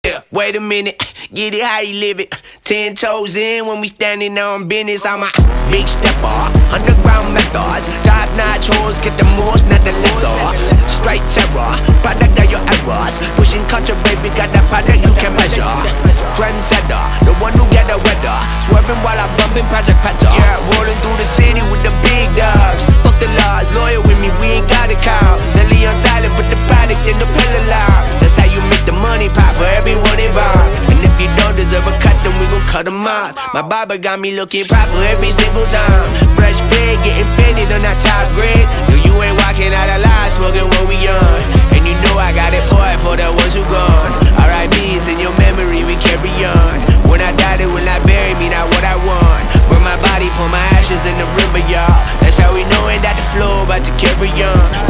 Yeah, wait a minute, get it how you live it. 10 toes in when we standing on business. I'm a big stepper, underground methods. Top-notch hoes, get the most, not the lesser. Straight terror, product of your errors. Pushing culture, baby, got that product you can measure. Trendsetter, the one who get the weather. Swerving while I'm bumping Project Petter. Yeah, rolling through the city with the big dogs. Fuck the laws, loyal with me, we ain't got a cow. Zelly on silent, put the product in the pillar loud. That's how you make the money pop for everyone involved. And if you don't deserve a cut, then we gon' cut them off. My barber got me looking proper every single time. Fresh pig, getting faded on that top grade. No, you ain't walking out alive, smoking what we on.